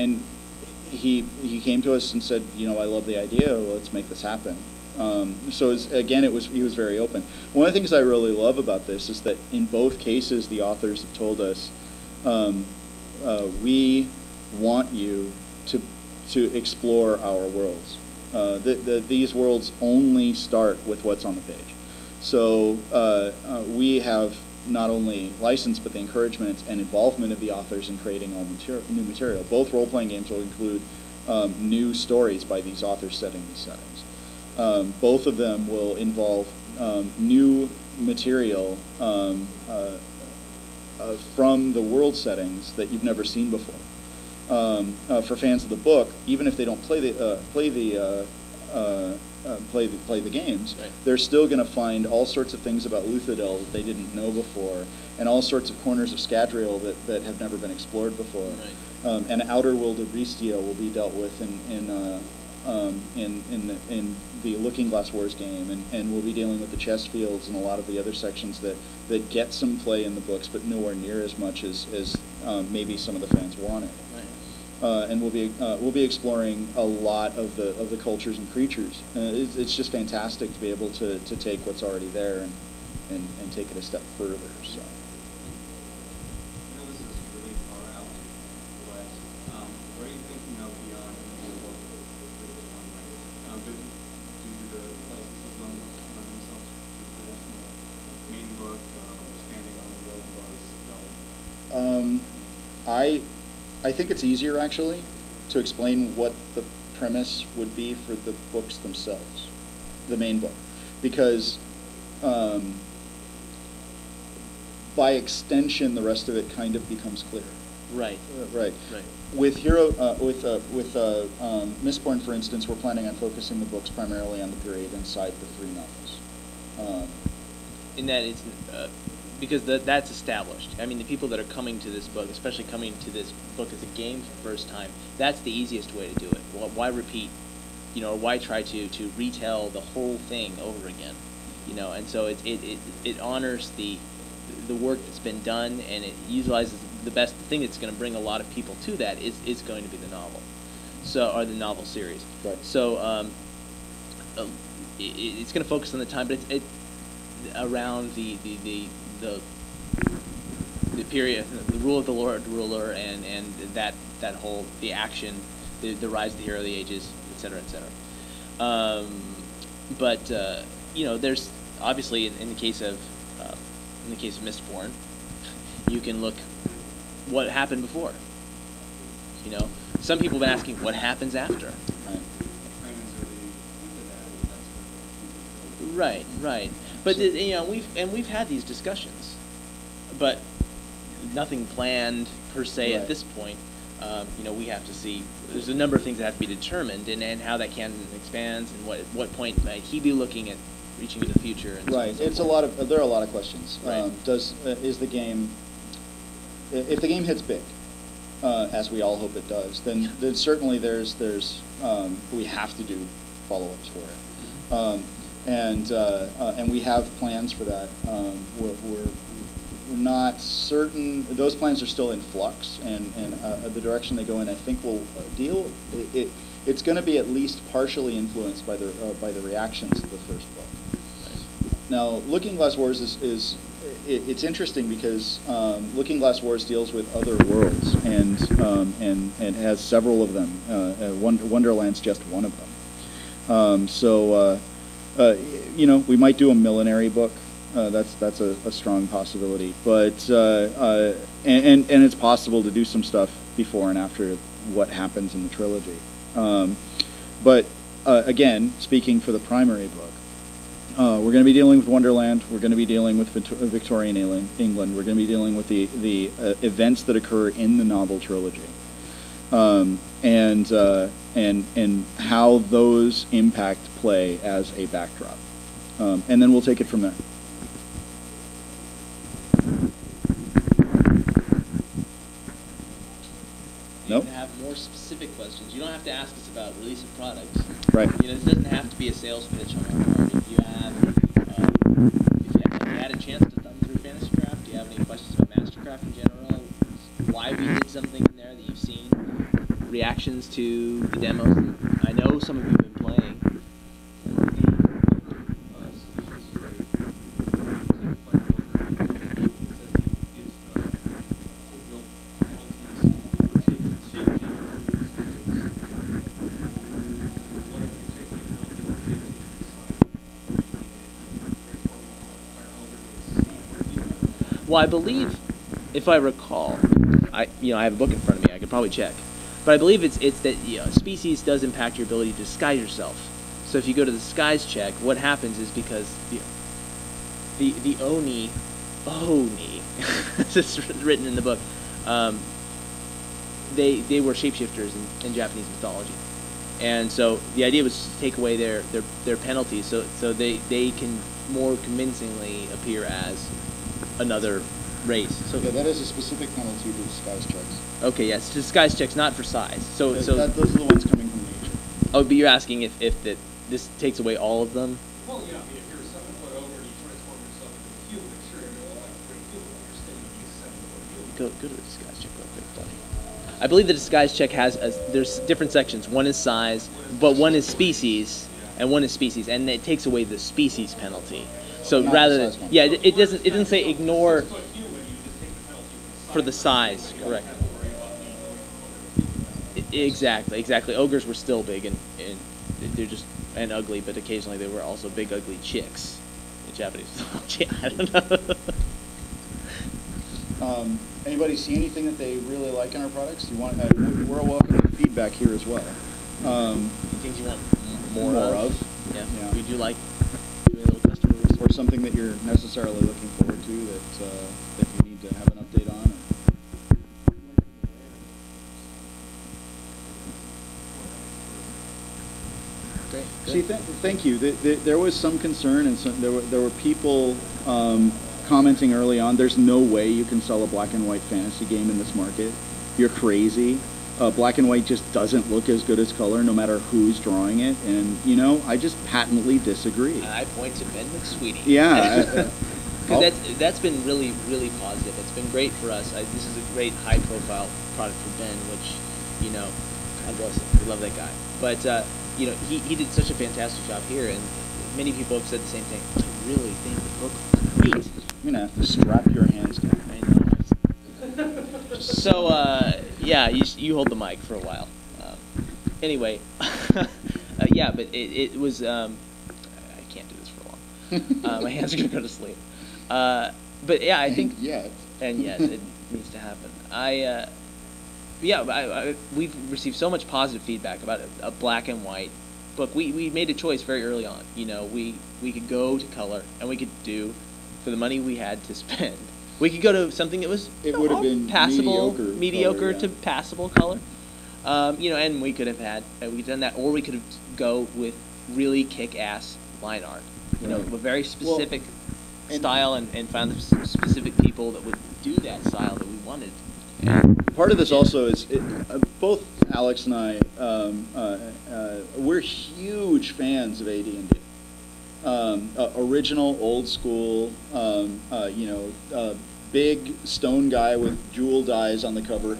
and he came to us and said, you know, I love the idea. Let's make this happen. So again, he was very open. One of the things I really love about this is that in both cases, the authors have told us, we want you to explore our worlds. These worlds only start with what's on the page. So we have not only license, but the encouragement and involvement of the authors in creating all new material. Both role-playing games will include new stories by these authors setting these settings. Both of them will involve new material from the world settings that you've never seen before. For fans of the book, even if they don't play the games, right, they're still going to find all sorts of things about Luthadel that they didn't know before, and all sorts of corners of Scadrial that have never been explored before. Right. And Outer World of Bristia will be dealt with in the Looking Glass Wars game, and we'll be dealing with the chess fields and a lot of the other sections that get some play in the books, but nowhere near as much as maybe some of the fans wanted. And we'll be exploring a lot of the cultures and creatures. It's just fantastic to be able to take what's already there and take it a step further. So. I know this is really far out, but what are you thinking of beyond the book? Do the licenses lend themselves to the main book, expanding on the world books? I think it's easier, actually, to explain what the premise would be for the books themselves, the main book, because by extension, the rest of it kind of becomes clear. Right. Right. Right. With Mistborn, for instance, we're planning on focusing the books primarily on the period inside the 3 novels. In that it's because that's established. I mean, the people that are coming to this book, especially coming to this book as a game for the first time, that's the easiest way to do it. Well, why repeat, you know, or why try to retell the whole thing over again, you know? And so it honors the work that's been done, and it utilizes the best thing that's going to bring a lot of people to that is going to be the novel, or the novel series. Right. So it's going to focus on the time, but it's around the period, the rule of the Lord ruler, and that whole the action, the rise of the hero of the ages, etc., etc. But you know, there's obviously in the case of Mistborn, you can look what happened before. You know, some people have been asking what happens after. Right, right. But you know, we've had these discussions, but nothing planned per se at this point. You know, we have to see. There's a number of things that have to be determined, and how that canon expands, and what point might he be looking at reaching in the future. And right. So it's forth. a lot of there are a lot of questions. Right. Is the game, if the game hits big, as we all hope it does, then certainly there's we have to do follow-ups for it. And we have plans for that. We're not certain. Those plans are still in flux, and the direction they go in, I think, will deal. It's going to be at least partially influenced by the reactions to the first book. Now, Looking Glass Wars it's interesting because Looking Glass Wars deals with other worlds and has several of them. Wonderland's just one of them. You know, we might do a millenary book. That's a strong possibility. But and it's possible to do some stuff before and after what happens in the trilogy. But again, speaking for the primary book, we're going to be dealing with Wonderland. We're going to be dealing with Victorian England. We're going to be dealing with the events that occur in the novel trilogy, and how those impact play as a backdrop. And then we'll take it from there. You can have more specific questions. You don't have to ask us about release of products. Right. You know, this doesn't have to be a sales pitch on our part. If you had a chance to thumb through FantasyCraft, do you have any questions about Mastercraft in general? Why we did something in there that you've seen? reactions to the demos? I know some of you have been playing. Well, I believe, if I recall, I have a book in front of me. I could probably check, but I believe it's that species does impact your ability to disguise yourself. So if you go to the disguise check, what happens is because the oni, this is written in the book, they were shapeshifters in Japanese mythology, and so the idea was to take away their penalties, so they can more convincingly appear as another race. So yeah, that is a specific penalty to disguise checks. Okay, yes, disguise checks, not for size. So those are the ones coming from nature. Oh, but you're asking if this takes away all of them? Well, yeah, I mean, if you're 7 foot over and you transform yourself into a human, sure, you're all like pretty human. You're standing against 7 foot human. Go to the disguise check real quick, buddy. I believe the disguise check there's different sections. One is size, but one is species, and one is species, and it takes away the species penalty. So Not rather the than, size yeah, it doesn't say ignore But human, you just take the penalty for the size, correct? You don't have to worry about being going over. Exactly. Ogres were still big and they're just and ugly, but occasionally they were also big ugly chicks in Japanese mythology. I don't know. Anybody see anything that they really like in our products? You want? We're welcome to feedback here as well. Things you want more of? Yeah. Yeah. We do like doing a little customer research. Or something that you're necessarily looking forward to that you need to have an update on? Great. See, thank you. There was some concern, and there were people commenting early on. There's no way you can sell a black and white fantasy game in this market. You're crazy. Black and white just doesn't look as good as color, no matter who's drawing it. And I just patently disagree. I point to Ben McSweeney. Yeah. Because that's been really, really positive. It's been great for us. This is a great high-profile product for Ben, which, God bless him. We love that guy. But, he did such a fantastic job here, and many people have said the same thing. I really think the book was great. You're going to have to strap your hands down. I know. So, yeah, you hold the mic for a while. Anyway, yeah, but it was, I can't do this for long. My hands are going to go to sleep. But yeah, I think... And yet, it needs to happen. We've received so much positive feedback about a black and white book. We made a choice very early on. We could go to color, and we could do, for the money we had to spend, we could go to something that was would have been passable, mediocre color, yeah. to passable color. And we could have done that, or we could go with really kick-ass line art. Right. A very specific style, and found the specific people that would do that style that we wanted. Part of this also is, both Alex and I, we're huge fans of AD&D. Original, old school, big stone guy with jeweled eyes on the cover.